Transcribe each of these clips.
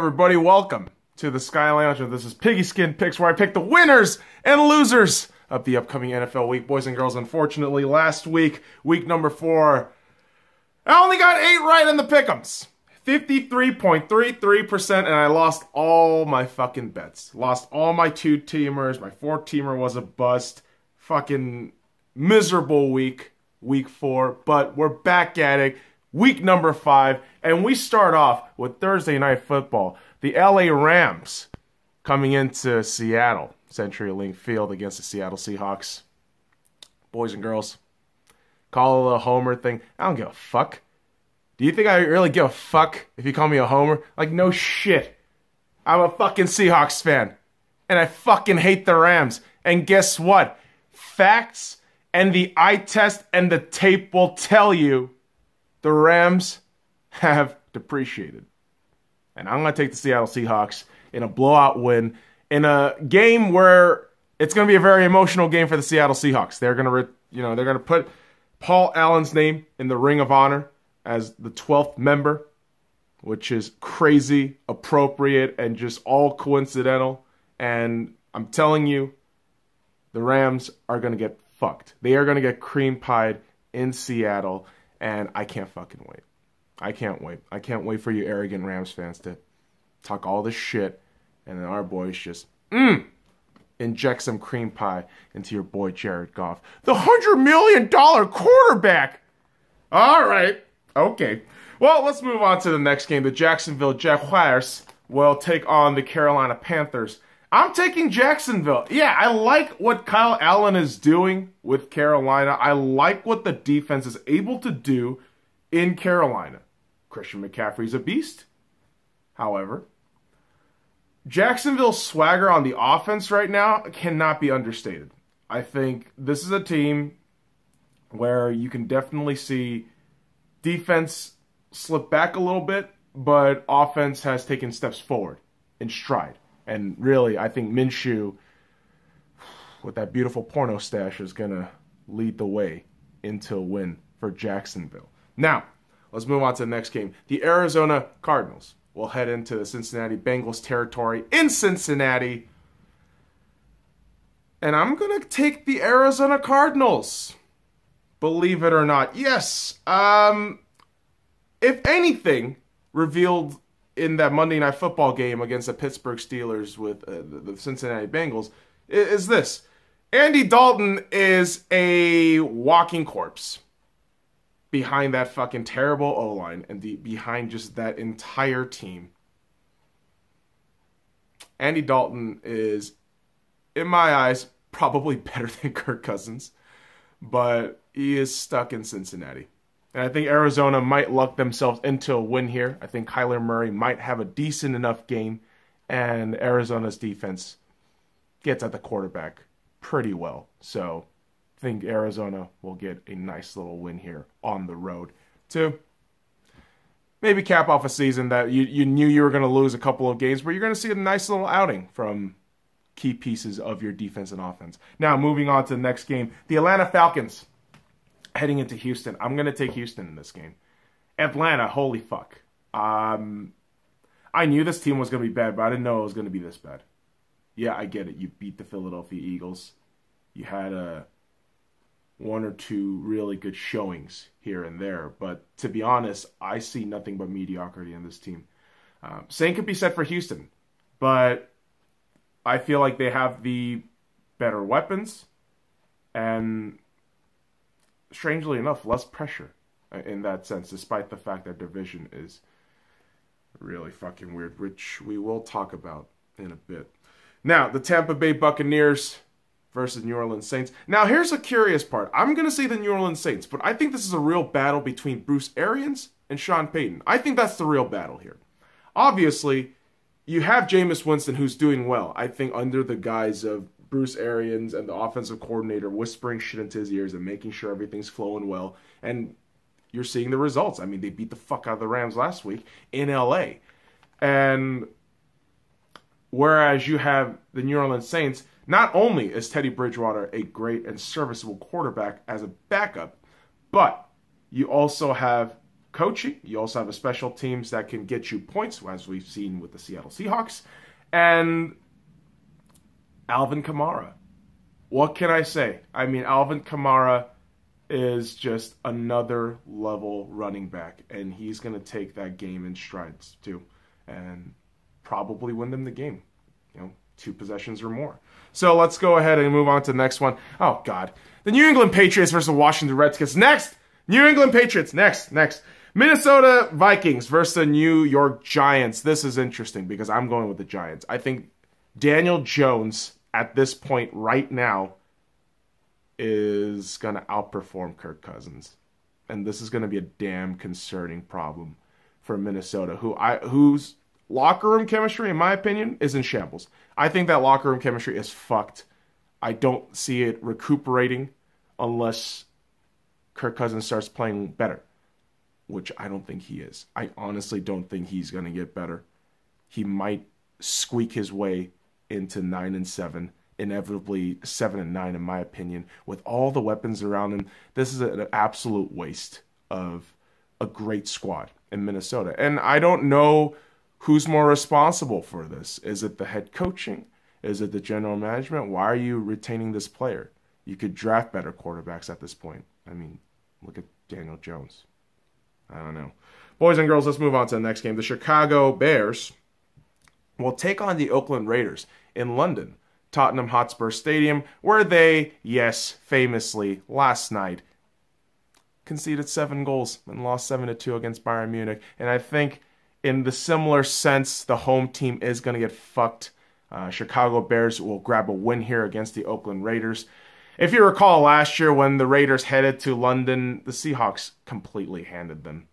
everybody, welcome to the SkyLounge. This is Piggyskin Picks, where I pick the winners and losers of the upcoming NFL week. Boys and girls, unfortunately, last week, week number 4, I only got 8 right in the pick'ems. 53.33%, and I lost all my fucking bets. Lost all my 2-teamers. My 4-teamer was a bust. Fucking miserable week 4, but we're back at it. Week number 5, and we start off with Thursday Night Football. The LA Rams coming into Seattle, CenturyLink Field, against the Seattle Seahawks. Boys and girls, call it a homer thing. I don't give a fuck. Do you think I really give a fuck if you call me a homer? Like, no shit. I'm a fucking Seahawks fan, and I fucking hate the Rams. And guess what? Facts and the eye test and the tape will tell you the Rams have depreciated. And I'm going to take the Seattle Seahawks in a blowout win in a game where it's going to be a very emotional game for the Seattle Seahawks. They're going to, they're going to put Paul Allen's name in the Ring of Honor as the 12th member, which is crazy, appropriate, and just all coincidental. And I'm telling you, the Rams are going to get fucked. They are going to get cream pied in Seattle. And I can't fucking wait. I can't wait. I can't wait for you arrogant Rams fans to talk all this shit. And then our boys just inject some cream pie into your boy Jared Goff. The $100 million quarterback. All right. Okay. Well, let's move on to the next game. The Jacksonville Jaguars will take on the Carolina Panthers. I'm taking Jacksonville. Yeah, I like what Kyle Allen is doing with Carolina. I like what the defense is able to do in Carolina. Christian McCaffrey's a beast. However, Jacksonville's swagger on the offense right now cannot be understated. I think this is a team where you can definitely see defense slip back a little bit, but offense has taken steps forward in stride. And really, I think Minshew, with that beautiful porno stash, is going to lead the way into a win for Jacksonville. Now, let's move on to the next game. The Arizona Cardinals will head into the Cincinnati Bengals territory in Cincinnati. And I'm going to take the Arizona Cardinals. Believe it or not. Yes. If anything revealed in that Monday Night Football game against the Pittsburgh Steelers with the Cincinnati Bengals, is this. Andy Dalton is a walking corpse behind that fucking terrible O-line and behind just that entire team. Andy Dalton is, in my eyes, probably better than Kirk Cousins, but he is stuck in Cincinnati. And I think Arizona might luck themselves into a win here. I think Kyler Murray might have a decent enough game, and Arizona's defense gets at the quarterback pretty well. So I think Arizona will get a nice little win here on the road to maybe cap off a season that you knew you were going to lose a couple of games, but you're going to see a nice little outing from key pieces of your defense and offense. Now, moving on to the next game, the Atlanta Falcons heading into Houston. I'm going to take Houston in this game. Atlanta, holy fuck. I knew this team was going to be bad, but I didn't know it was going to be this bad. Yeah, I get it. You beat the Philadelphia Eagles. You had one or two really good showings here and there. But to be honest, I see nothing but mediocrity in this team. Same could be said for Houston. But I feel like they have the better weapons. And strangely enough, less pressure in that sense, despite the fact that division is really fucking weird, which we will talk about in a bit. Now, the Tampa Bay Buccaneers versus New Orleans Saints. Now, here's a curious part. I'm going to say the New Orleans Saints, but I think this is a real battle between Bruce Arians and Sean Payton. I think that's the real battle here. Obviously, you have Jameis Winston, who's doing well, I think, under the guise of Bruce Arians and the offensive coordinator whispering shit into his ears and making sure everything's flowing well. And you're seeing the results. I mean, they beat the fuck out of the Rams last week in LA. And whereas you have the New Orleans Saints, not only is Teddy Bridgewater a great and serviceable quarterback as a backup, but you also have coaching. You also have a special teams that can get you points, as we've seen with the Seattle Seahawks. And Alvin Kamara. What can I say? I mean, Alvin Kamara is just another level running back, and he's going to take that game in strides too, and probably win them the game. 2 possessions or more. So let's go ahead and move on to the next one. Oh, God. The New England Patriots versus the Washington Redskins. Next! New England Patriots. Next. Minnesota Vikings versus the New York Giants. This is interesting because I'm going with the Giants. I think Daniel Jones, at this point right now, is going to outperform Kirk Cousins. And this is going to be a damn concerning problem for Minnesota, whose locker room chemistry, in my opinion, is in shambles. I think that locker room chemistry is fucked. I don't see it recuperating unless Kirk Cousins starts playing better, which I don't think he is. I honestly don't think he's going to get better. He might squeak his way into 9-7, inevitably 7-9 in my opinion. With all the weapons around him, this is an absolute waste of a great squad in Minnesota. And I don't know who's more responsible for this. Is it the head coaching? Is it the general management? Why are you retaining this player? You could draft better quarterbacks at this point. I mean, look at Daniel Jones. I don't know. Boys and girls, let's move on to the next game. The Chicago Bears will take on the Oakland Raiders in London, Tottenham Hotspur Stadium, where they, yes, famously, last night, conceded 7 goals and lost 7-2 against Bayern Munich. And I think in the similar sense, the home team is going to get fucked. Chicago Bears will grab a win here against the Oakland Raiders. If you recall last year when the Raiders headed to London, the Seahawks completely handed them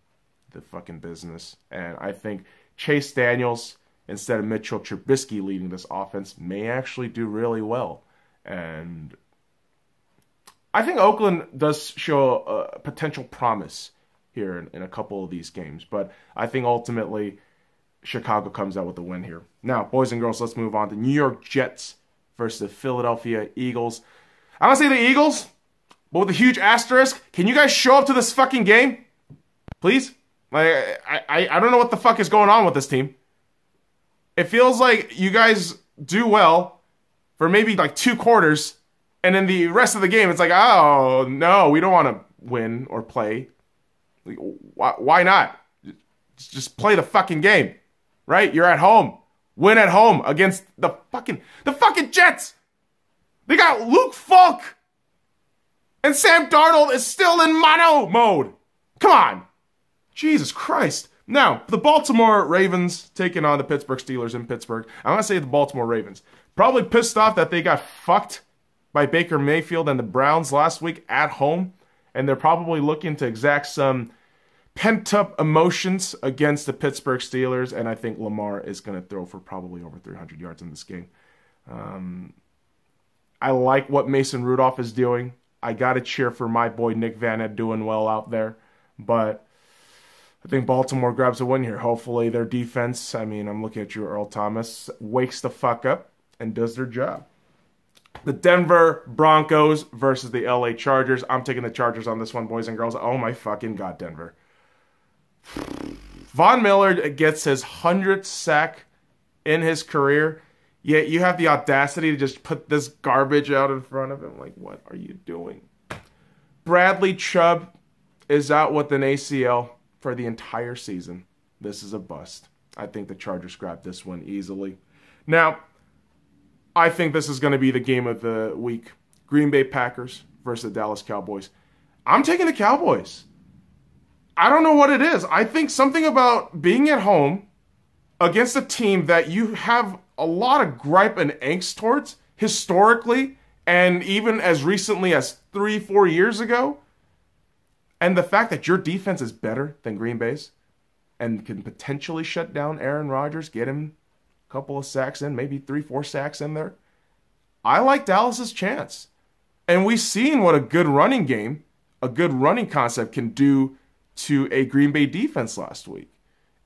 the fucking business. And I think Chase Daniels, instead of Mitchell Trubisky leading this offense, may actually do really well. And I think Oakland does show a potential promise here in a couple of these games. But I think ultimately Chicago comes out with a win here. Now, boys and girls, let's move on to New York Jets versus the Philadelphia Eagles. I don't say the Eagles, but with a huge asterisk. Can you guys show up to this fucking game? Please? I don't know what the fuck is going on with this team. It feels like you guys do well for maybe like 2 quarters, and then the rest of the game, it's like, oh, no, we don't want to win or play. Like, why not? Just play the fucking game, right? You're at home. Win at home against the fucking Jets. They got Luke Falk. And Sam Darnold is still in mono mode. Come on. Jesus Christ. Now, the Baltimore Ravens taking on the Pittsburgh Steelers in Pittsburgh. I'm going to say the Baltimore Ravens. Probably pissed off that they got fucked by Baker Mayfield and the Browns last week at home. And they're probably looking to exact some pent-up emotions against the Pittsburgh Steelers. And I think Lamar is going to throw for probably over 300 yards in this game. I like what Mason Rudolph is doing. I got to cheer for my boy Nick Vanna doing well out there. But I think Baltimore grabs a win here. Hopefully their defense, I mean, I'm looking at you, Earl Thomas, wakes the fuck up and does their job. The Denver Broncos versus the LA Chargers. I'm taking the Chargers on this one, boys and girls. Oh my fucking God, Denver. Von Miller gets his 100th sack in his career, yet you have the audacity to just put this garbage out in front of him. Like, what are you doing? Bradley Chubb is out with an ACL for the entire season. This is a bust. I think the Chargers grab this one easily. Now, I think this is going to be the game of the week. Green Bay Packers versus the Dallas Cowboys. I'm taking the Cowboys. I don't know what it is. I think something about being at home against a team that you have a lot of gripe and angst towards historically and even as recently as 3-4 years ago. And the fact that your defense is better than Green Bay's and can potentially shut down Aaron Rodgers, get him a couple of sacks in, maybe 3-4 sacks in there. I like Dallas's chance. And we've seen what a good running game, a good running concept can do to a Green Bay defense last week.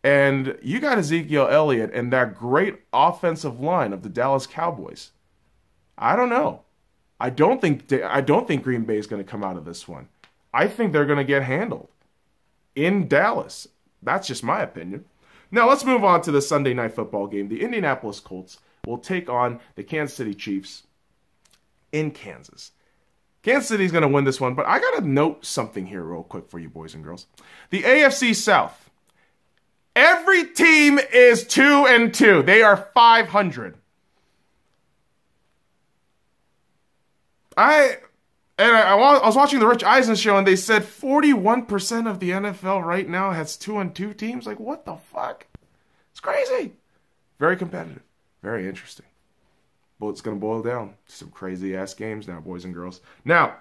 And you got Ezekiel Elliott and that great offensive line of the Dallas Cowboys. I don't know. I don't think Green Bay is going to come out of this one. I think they're going to get handled. in Dallas. That's just my opinion. Now let's move on to the Sunday night football game. The Indianapolis Colts will take on the Kansas City Chiefs in Kansas. Kansas City's going to win this one, but I got to note something here real quick for you boys and girls. The AFC South. Every team is 2-2. They are 500. I was watching the Rich Eisen show, and they said 41% of the NFL right now has 2-2 teams. Like, what the fuck? It's crazy. Very competitive. Very interesting. Well, it's going to boil down to some crazy-ass games now, boys and girls. Now,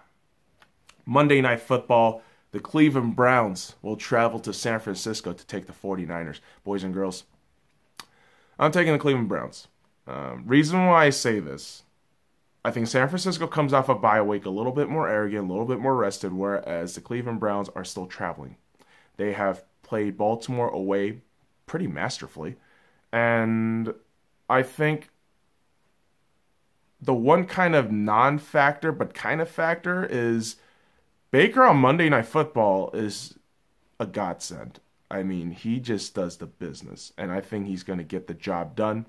Monday Night Football, the Cleveland Browns will travel to San Francisco to take the 49ers. Boys and girls, I'm taking the Cleveland Browns. Reason why I say this, I think San Francisco comes off a bye week a little bit more arrogant, a little bit more rested, whereas the Cleveland Browns are still traveling. They have played Baltimore away pretty masterfully, and I think the one kind of non-factor but kind of factor is Baker on Monday Night Football is a godsend. I mean, he just does the business, and I think he's going to get the job done,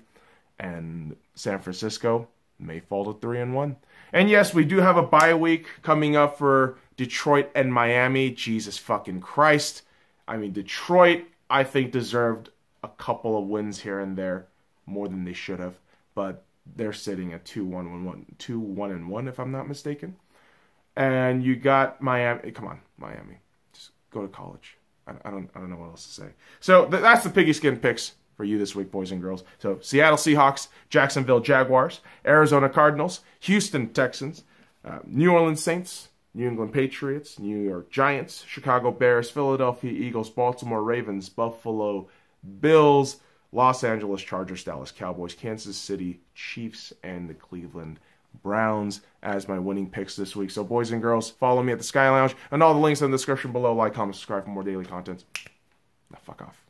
and San Francisco may fall to 3-1. And yes, we do have a bye week coming up for Detroit and Miami. Jesus fucking Christ. I mean, Detroit, I think, deserved a couple of wins here and there, more than they should have, but they're sitting at 2-1 if I'm not mistaken. And you got Miami. Come on, Miami. Just go to college. I don't know what else to say. So that's the Piggyskin picks for you this week, boys and girls. So Seattle Seahawks, Jacksonville Jaguars, Arizona Cardinals, Houston Texans, New Orleans Saints, New England Patriots, New York Giants, Chicago Bears, Philadelphia Eagles, Baltimore Ravens, Buffalo Bills, Los Angeles Chargers, Dallas Cowboys, Kansas City Chiefs, and the Cleveland Browns as my winning picks this week. So boys and girls, follow me at the Sky Lounge, and all the links in the description below. Like, comment, subscribe for more daily content. Now fuck off.